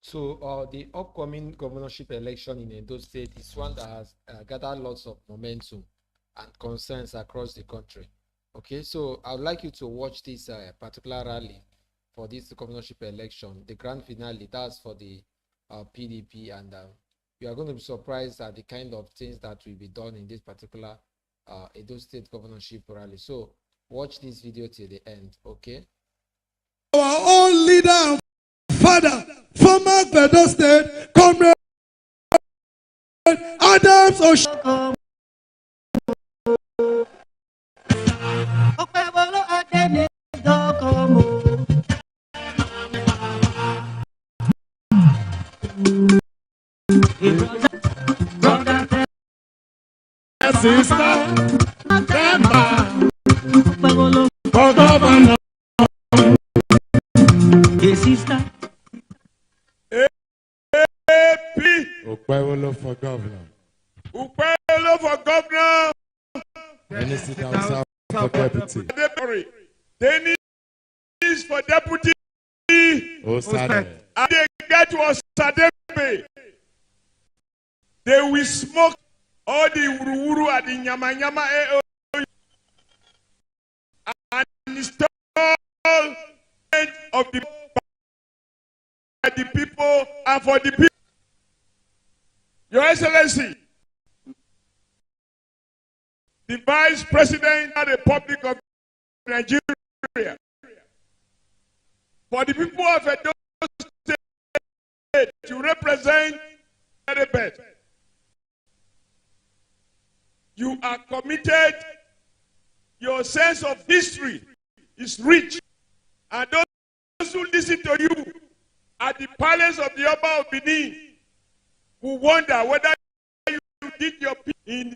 So the upcoming governorship election in Edo State is one that has gathered lots of momentum and concerns across the country. Okay, so I would like you to watch this particular rally for this governorship election, the grand finale. That's for the PDP, and you are going to be surprised at the kind of things that will be done in this particular Edo State governorship rally. So watch this video till the end. Okay. Our own leader and father, former Edo State, Comrade Adams Oshiomhole. Sister, for governor. Sister. AP. Okwewolo for governor. Ukwelo for governor. Minister down for deputy. Dennis for deputy. Osade. And they get to Osadebe. They will smoke all the wuru and the nyama and install of the people and for the people. Your Excellency, the Vice President of the Republic of Nigeria, for the people of Edo State to represent the best. You are committed, your sense of history is rich, and those who listen to you at the palace of the Oba of Benin will wonder whether you did your piece in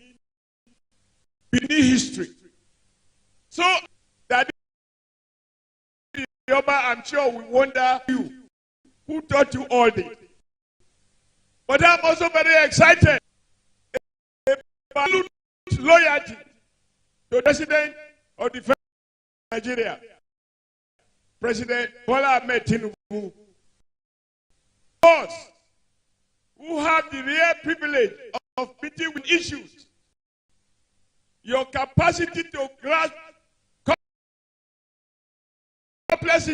Benin history. So that the Oba, I'm sure, will wonder you, who taught you all this. But I'm also very excited about loyalty to the President of the Federal of Nigeria, President Bola Ahmed Tinubu. Us who have the real privilege of meeting with issues, your capacity to grasp complex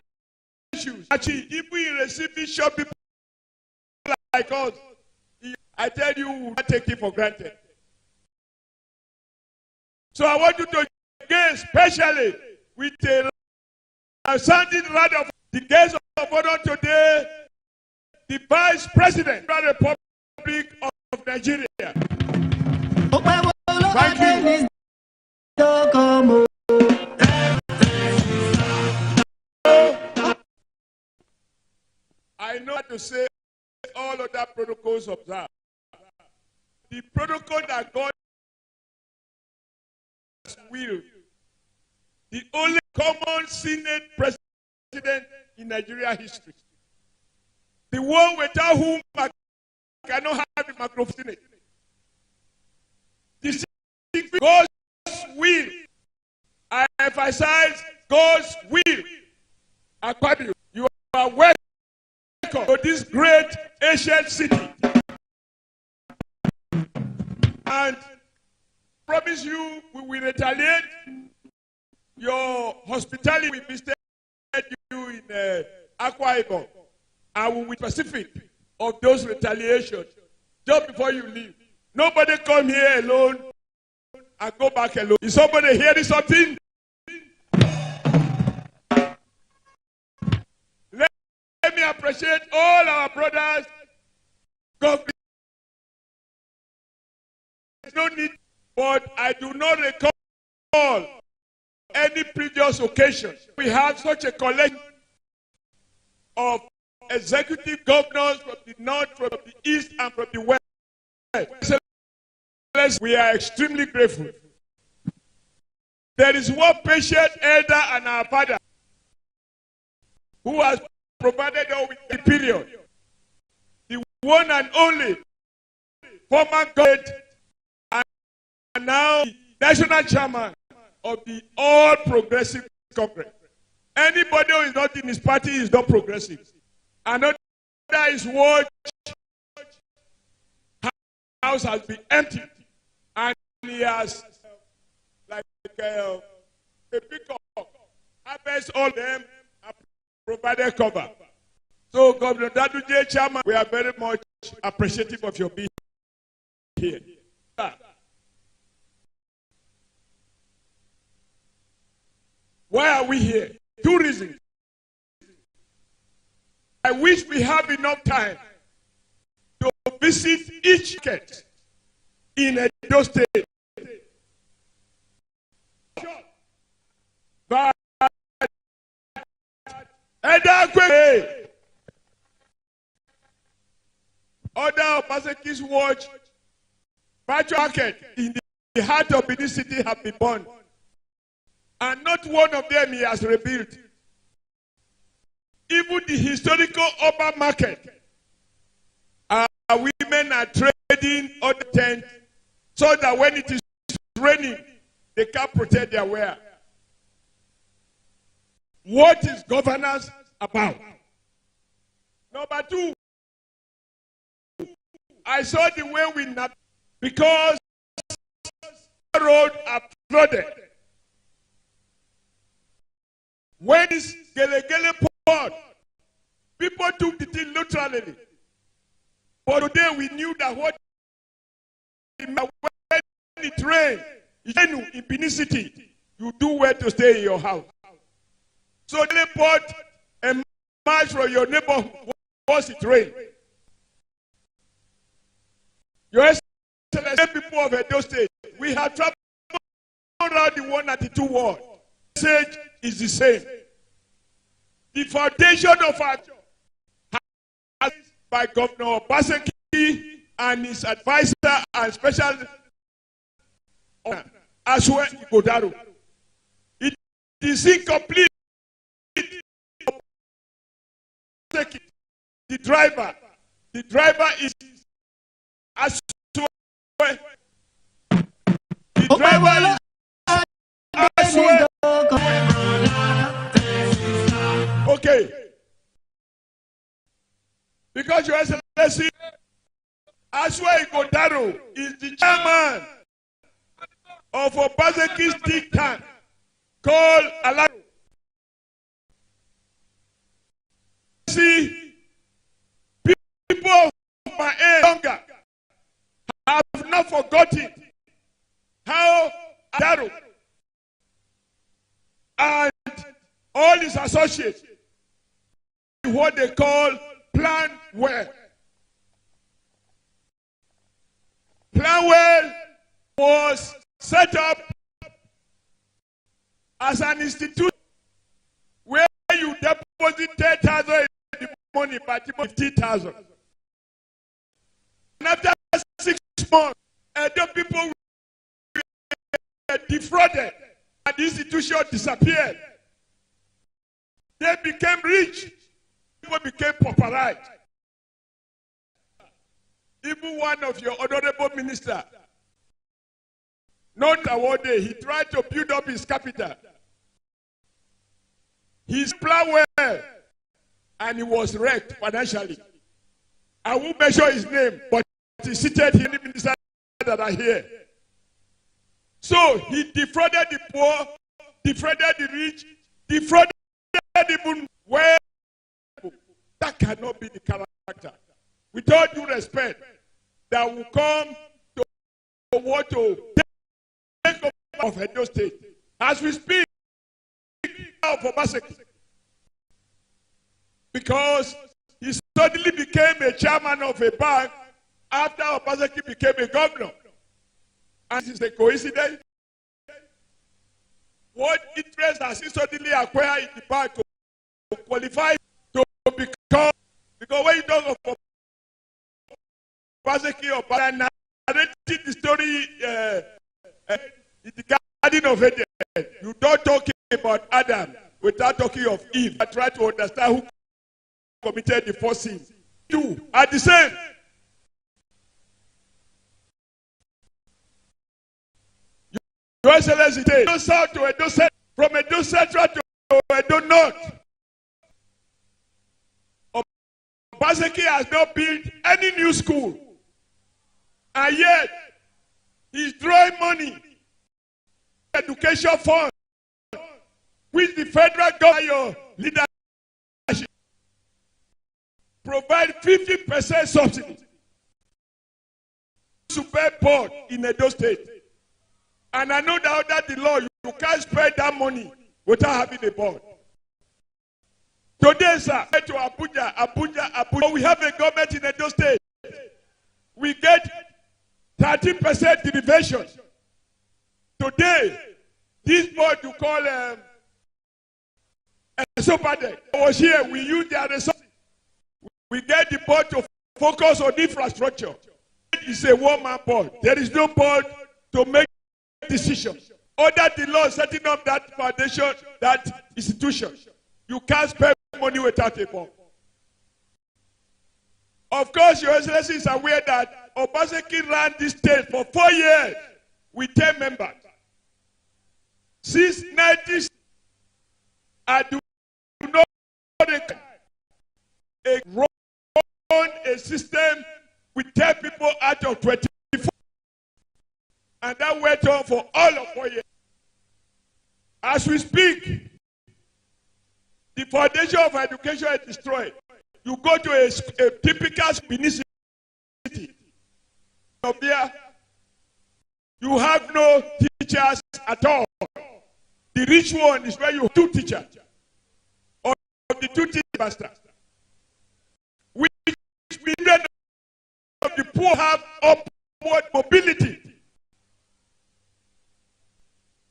issues. Actually, if we receive short people like us, I tell you, we will not take it for granted. So I want you to engage especially with a sounding rod of the guest of honor today, the Vice President of the Republic of Nigeria. Thank you. I know how to say all of that protocols observed. The protocol that God will, the only common Senate president in Nigeria history, the one without whom I cannot have the microphone. The God's will. I emphasize God's will. Akpabio, you are welcome to this great ancient city. And promise you we will retaliate. Your hospitality will visit you in Akwa Ibom. And we will be specific of those retaliations just before you leave. Nobody come here alone and go back alone. Is somebody hearing something? Let me appreciate all our brothers. God, there's no need, but I do not recall any previous occasion we have such a collection of executive governors from the north, from the east, and from the west. We are extremely grateful. There is one patient elder and our father who has provided us with the period. The one and only former government and now national chairman of the All Progressive Congress. Anybody who is not in his party is not progressive. And not his watch, house has been empty, and he has like a peacock harvest all them and provided cover. So, Governor Daduje, Chairman, we are very much appreciative of your being here. Why are we here? Two reasons. I wish we have enough time to visit each market in Edo State. But other Obaseki's watch virtual market in the heart of Benin City have been born. And not one of them he has rebuilt. Even the historical urban market, our women are trading on the tent so that when it is raining, they can protect their wear. What is governance about? Number two, I saw the way we navigate because the roads are flooded. When this Gelegele poured, people took the thing literally. But today we knew that when it rained in Benin City, you do well to stay in your house. So they poured a march from your neighborhood once it rained. Your Excellency, people of Edo State, we have traveled around the 192 ward. The message is the same. The foundation of our has by Governor Obaseki and his advisor and special as well Ighodalo. It is incomplete. The driver is as well. The driver is as well. Okay. Because Your Excellency, as well Ighodalo is the chairman of Obaseki's think tank called Alaro. See, people of my age younger have not forgotten how Ighodalo and all his associates what they call plan well. Plan well was set up as an institution where you deposit 10,000 in the money, but 50,000. And after 6 months, the people were defrauded and the institution disappeared. They became rich. People became pauperized. Even one of your honorable minister, not awarded, he tried to build up his capital. His plan well, and he was wrecked financially. I won't mention his name, but he seated here, the ministers that are here. So he defrauded the poor, defrauded the rich, defrauded even well. That cannot be the character. With all due respect, that will come to what to take over of Edo State. As we speak of Obaseki, because he suddenly became a chairman of a bank after Obaseki became a governor. And this is a coincidence. What interest has he suddenly acquired in the bank to qualify to become? Because when you talk of Obaseki or narrating the story in the Garden of Eden, you don't talk about Adam without talking of Eve. I try to understand who committed the first sin. You are the same. Your Excellency, Edo South to Edo Central, from Edo Central to Edo North. Obaseki has not built any new school. And yet, he's drawing money, education fund, which the federal government, your leadership, provide 50% subsidy to pay board in Edo State. And I know that under the law, you can't spend that money without having a board. Today, sir, to Abuja, we have a government in Edo State. We get 13% derivation. Today, this board you call Sopade was here. We use their resources. We get the board to focus on infrastructure. It's a one-man board. There is no board to make decisions. Under the law setting up that foundation, that institution, you can't spend money without a board. Of course, Your Excellency is aware that Obaseki ran this state for 4 years with 10 members. Since 1990s, I do not run a system with 10 people out of 24. And that went on for all of 4 years. As we speak, the foundation of education is destroyed. You go to a typical municipality of there, you have no teachers at all. The rich one is where you have 2 teachers, or the 2 teachers masters. Which millions of the poor have upward mobility.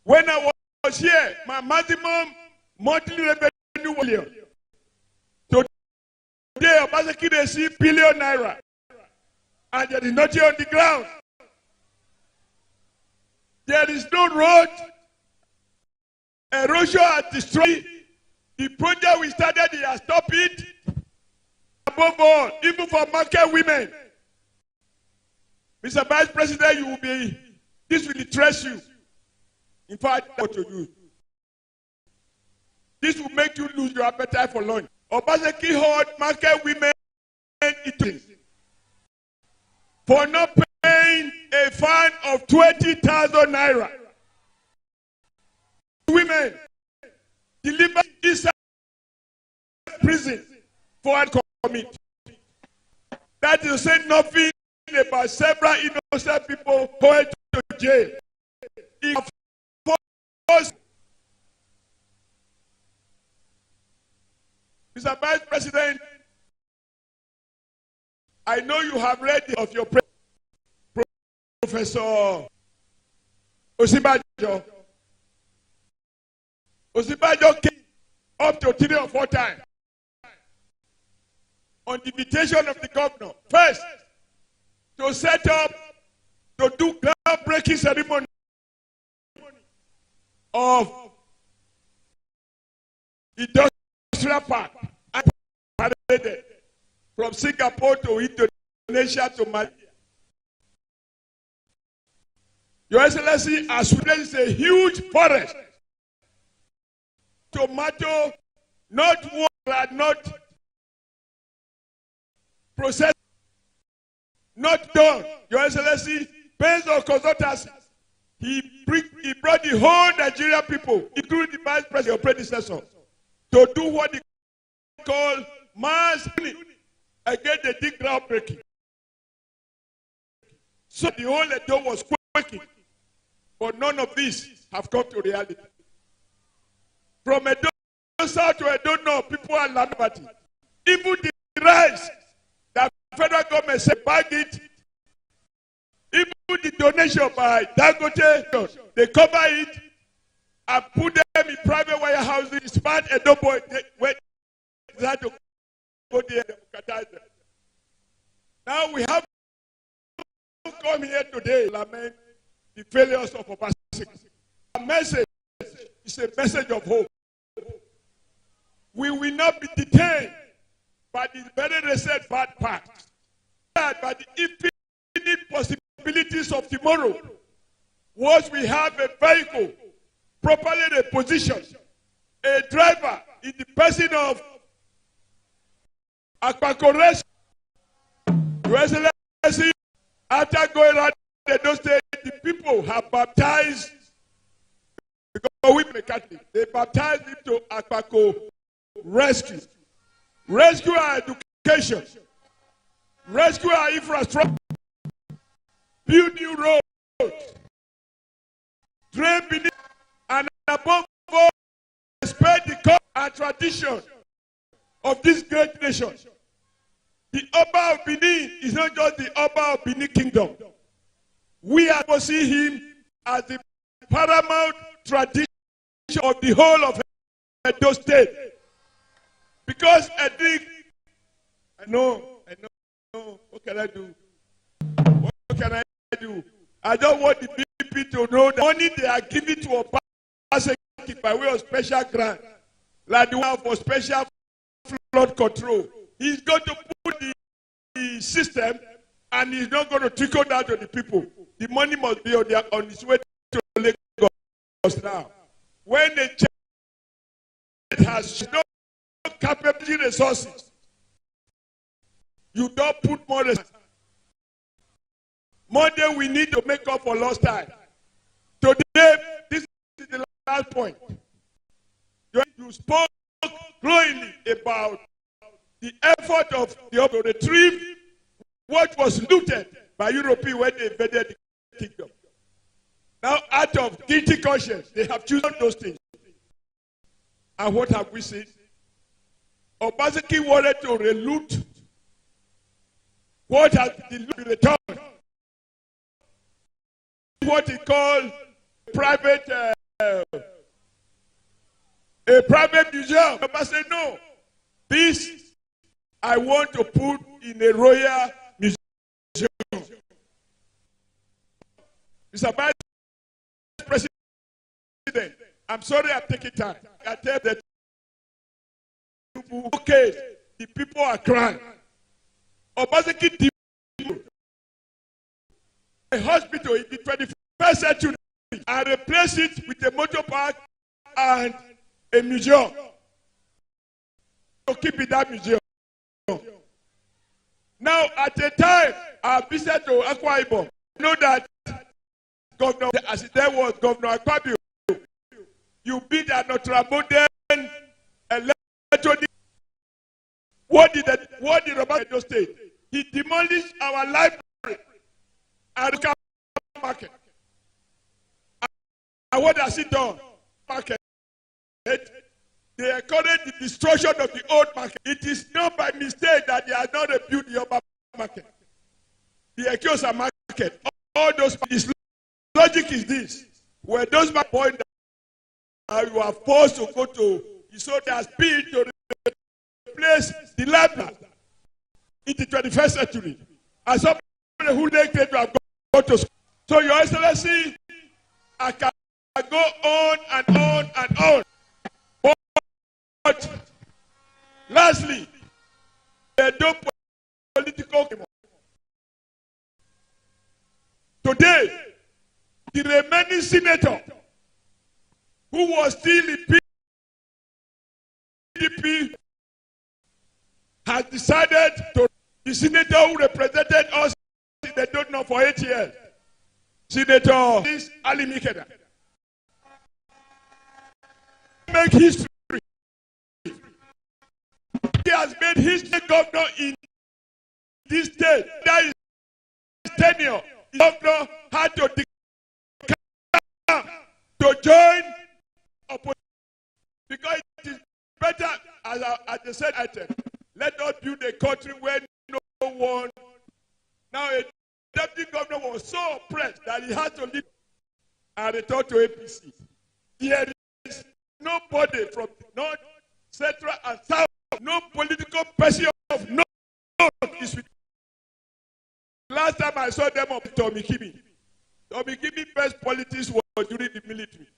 When I was here, my maximum monthly revenue was million. Today, Obaseki receives billion naira, and there is nothing on the ground. There is no road. Erosion has destroyed the project we started. He has stopped it. Above all, even for market women, Mr. Vice President, this will interest you. In fact, what to do. This will make you lose your appetite for lunch. Obaseki hold market women eating for not paying a fine of 20,000 naira. Women delivered inside prison for commit. That is saying nothing about several innocent people going to jail. Mr. Vice President, I know you have read of your Professor Oshiomhole. Oshiomhole came up to 3 or 4 times on the invitation of the governor. First, to set up, to do groundbreaking ceremony of industrial park and paraded from Singapore to Indonesia to Malaysia. Your Excellency, as well as a huge forest, tomato, not water, not processed, not done. Your Excellency, based on consultancy, he brought the whole Nigerian people, including the Vice President, your predecessor, to do what he called mass against the deep groundbreaking. So the whole Edo was quaking, but none of these have come to reality. From Edo South to Edo North, people are liberty. Even the rice that federal government said bag it, even the donation by Dangote, they cover it and put them in private warehouses. Smart Edo boy, they had to go there and democratize them. Now we have come here today to lament the failures of Obaseki. Our message is a message of hope. We will not be detained by the very recent bad past, by the infinite possibilities of tomorrow. Once we have a vehicle properly repositioned, a driver in the person of Akpako Rescue. Your Excellency, after going around those states, the people have baptized, because we are Catholic, they baptized into Akpako Rescue. Rescue our education. Rescue our infrastructure. Build new roads. Drain Benin. And above all, respect the culture and tradition of this great nation. The Oba of Benin is not just the Oba of Benin Kingdom. We are to see him as the paramount tradition of the whole of Edo State. Because I know, what can I do? What can I do? I don't want the BP to know the money they are giving to Obaseki by way of special grant, like the one for special flood control. He's going to put the system, and he's not going to trickle down to the people. The money must be on its way to Lagos now. When the church has no capability resources, you don't put more resources. Monday we need to make up for lost time. Today, this is the last point. You spoke glowingly about the effort of the to retrieve what was looted by Europeans when they invaded the kingdom. Now, out of guilty conscience, they have chosen those things. And what have we seen? Obaseki wanted to reloot what has been returned. What he called a private museum. Obaseki said, no, this I want to put in a royal museum. Mr. Vice President, I'm sorry I'm taking time. I tell the people, okay, the people are crying. Obaseki a hospital in the 21st century and replace it with a motor park and a museum. To keep in that museum. Now, at the time I visited to Akwa Ibom, I know that Governor, as there was Governor Akpabio, you beat an ultra-modern electronic. What did Obaseki State? He demolished our library and market. And what has he done? Market. They encourage the destruction of the old market. It is not by mistake that they are not rebuilt the urban market. The Ekiosa market. All those. His logic is this: where those point that you are forced to go to, so they are built to replace the library in the 21st century. As somebody who neglected to have gone to school. So, Your Excellency, I can go on and on and on. But lastly, they don't political. Today, the remaining senator who was still in PDP has decided to. The senator who represented us in the Donor for 8 years, Senator Ali Mikeda, make history. He has made history governor in this state. That is his tenure. The governor had to declare to join opposition because it is better, as I said, let us build a country where no one. Now a deputy governor was so oppressed that he had to leave and return to APC. There is nobody from North, Central, and South. No political person of no is with. Last time I saw them on Tommy Kimi. Tommy Kimi's best politics was during the military,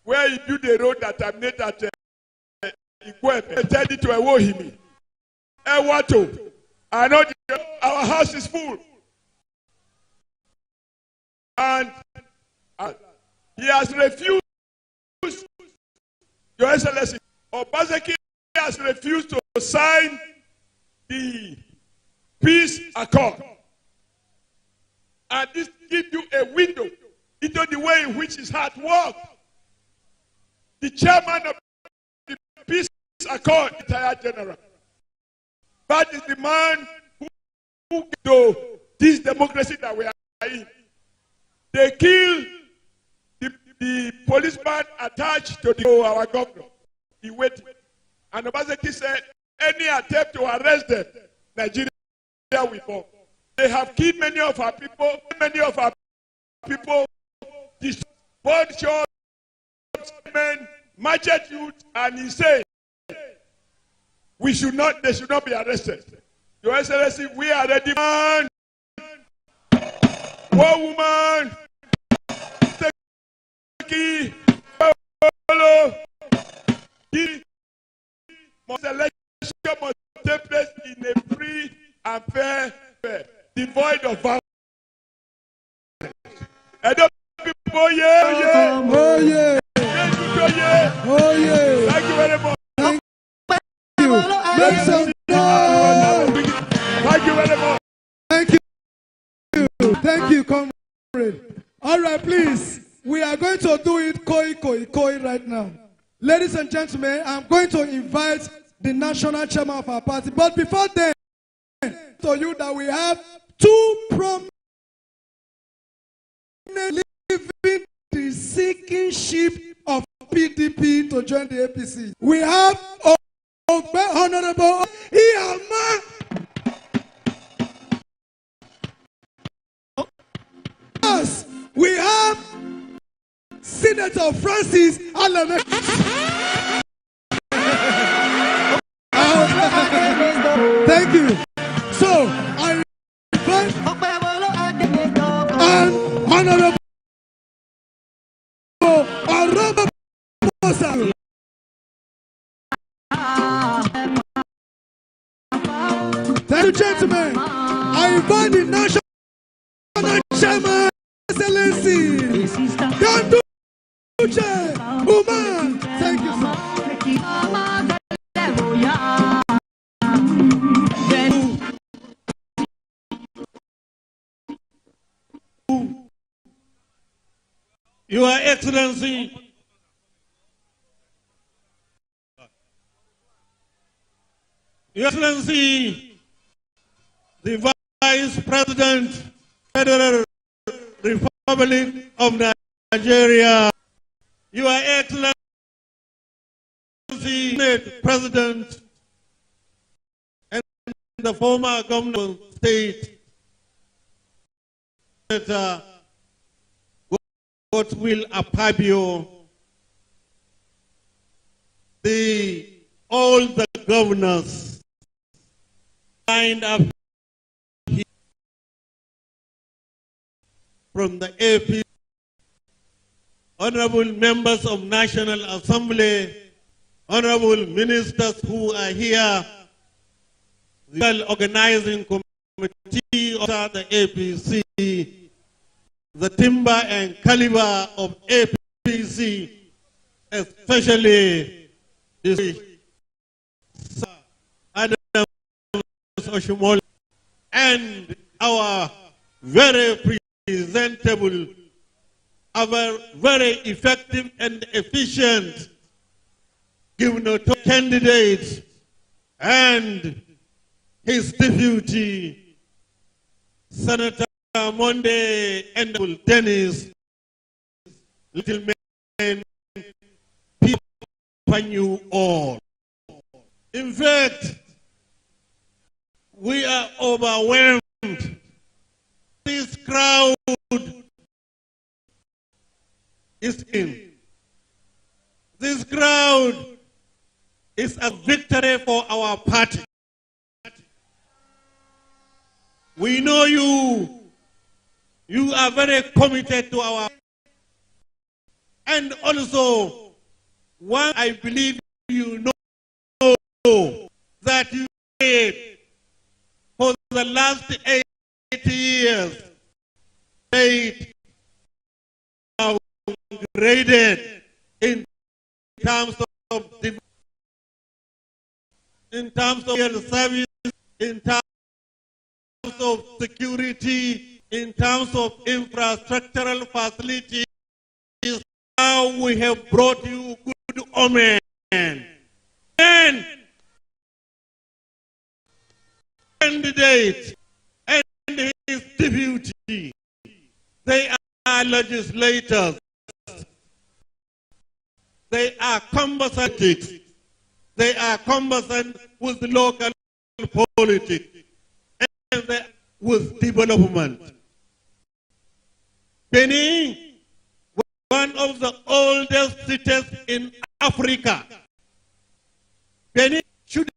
where he built a road that terminated at Ighodalo and turned it to Ewohimi. Ewato. I know our house is full. And he has refused, Your Excellency, Obaseki has refused to sign the peace accord. And this gives you a window into the way in which his heart works. The chairman of the peace accord, retired general. That is the man who to this democracy that we are in. They kill the policeman attached to our governor. He waited. And Obaseki said, any attempt to arrest them, Nigeria will fall. They have killed many of our people. Many of our people, destroyed shops, men, marched youth, and he said, they should not be arrested. Your Excellency, we are ready. Man, one woman, the election must take place in a free and fair, devoid of violence. Oh yeah, oh yeah, oh yeah. Thank you very much. Thank you. Make some noise. Thank you very much. Thank you. Thank you, comrade. All right, please. We are going to do it koi right now. Ladies and gentlemen, I'm going to invite the national chairman of our party. But before then, to you that we have two prominent living the sinking ship of PDP to join the APC. We have Honorable Iyama. Yes, we have Senator Francis Alame. Thank you. So I invite and Honorable Thank you, gentlemen. I invite the national chairman, Excellency. Don't do Woman. Thank you, sir. Your Excellency, Your Excellency, the Vice President, Federal Republic of Nigeria, Your Excellency, Senate President, and the former governor of the state, Senator Will Apabio, all the governors lined up from the APC, honorable members of National Assembly, honorable ministers who are here, the organizing committee of the APC, the timber and caliber of APC, especially this Oshiomhole, and our very presentable, our very effective and efficient gubernatorial candidate and his deputy, Senator Monday and Dennis, little men, people you all. In fact, we are overwhelmed. This crowd is in. This crowd is a victory for our party. We know you. You are very committed to our, and also, one I believe you know that you did for the last 8 years, they are graded in terms of your service in terms of security, in terms of infrastructural facilities. Now we have brought you good omen. And candidate and his deputy, they are legislators. They are conversant. They are conversant with the local politics and with development. Benin, one of the oldest cities in Africa. Benin should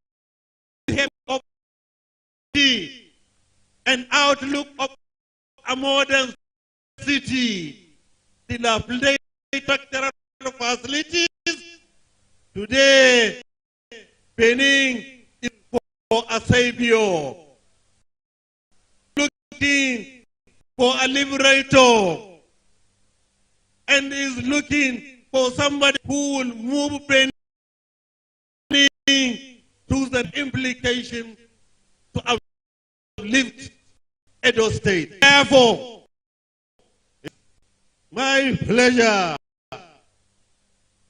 have an outlook of a modern city, dilapidated structural facilities. Today, Benin is for a savior, looking for a liberator, and is looking for somebody who will move Benin to the implication to uplift Edo State. Therefore, my pleasure,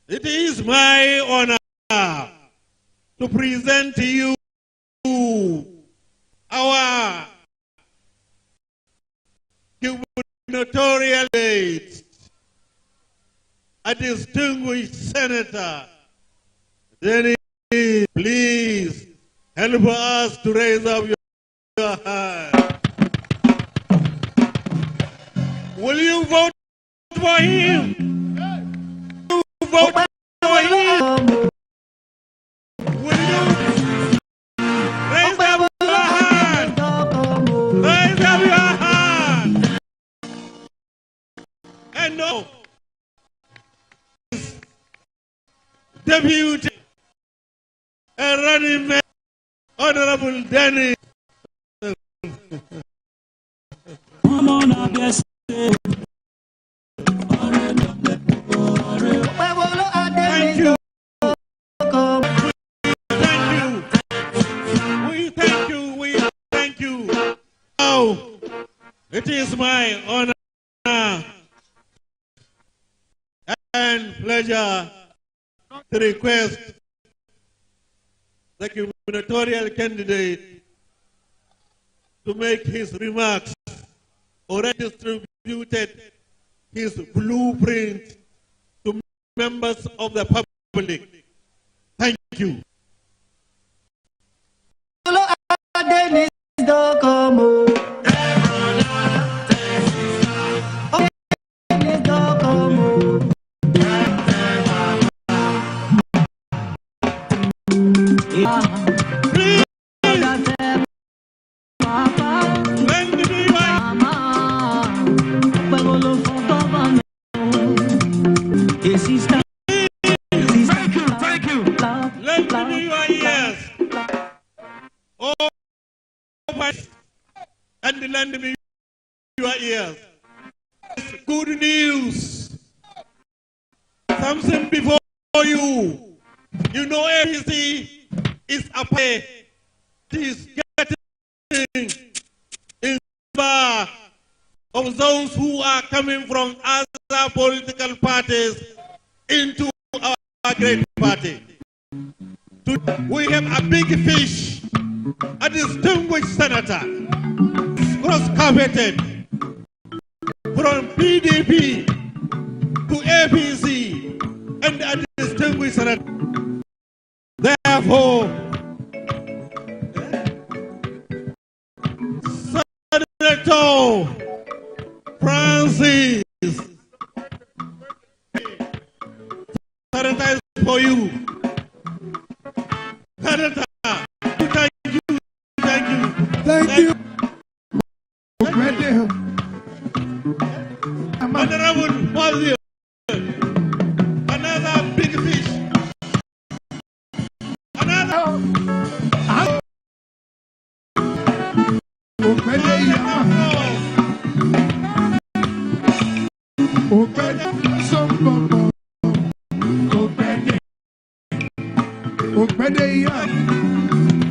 it is my honor to present to you our gubernatorial candidate, a distinguished senator. Denny, please help us to raise up your hand. Will you vote for him? Vote for him. Will you raise up your hand? Raise up your hand. And no, deputy and running man, Honorable Denny. Thank you. We thank you. Now, it is my honor and pleasure to request the gubernatorial candidate to make his remarks. Already distributed his blueprint to members of the public. Thank you. And lend me your ears. Good news. Something before you. You know APC is a pay. It is getting in favor of those who are coming from other political parties into our great party. We have a big fish, a distinguished senator, cross-carpeted from PDP to APC, and a distinguished senator. Therefore, Senator Francis, Senator is for you. Senator, thank you. Thank you. Honorable Fazio, another big fish. Another.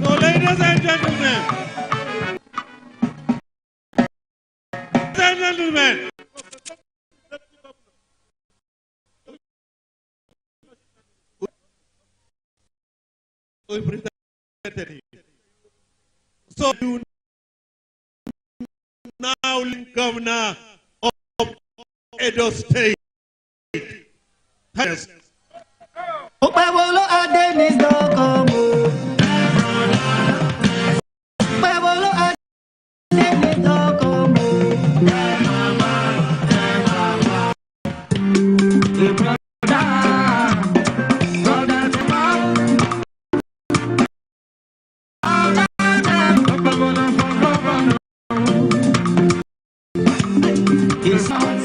So ladies and Gentlemen, we presented him. So you now governor of Edo State. Yes. Pabolo Adenis Dokomo. Pabolo Adenis Dokomo.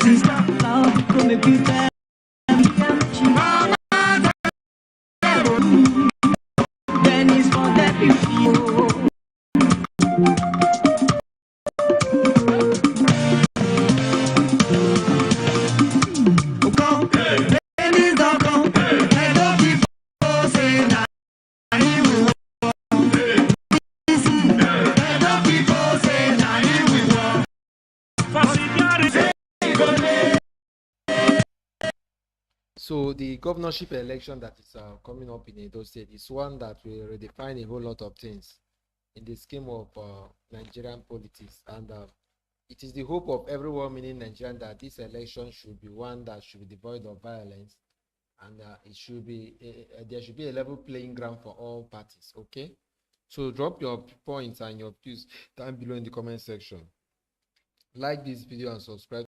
Sister, love, come and be back. Dennis for the people. Dennis don't come. Let the people say that he will walk. Let the people say that he will walk. So the governorship election that is coming up in Edo State is one that will redefine a whole lot of things in the scheme of Nigerian politics, and it is the hope of everyone, meaning Nigerian, that this election should be one that should be devoid of violence, and it should be there should be a level playing ground for all parties. Okay, so drop your points and your views down below in the comment section. Like this video and subscribe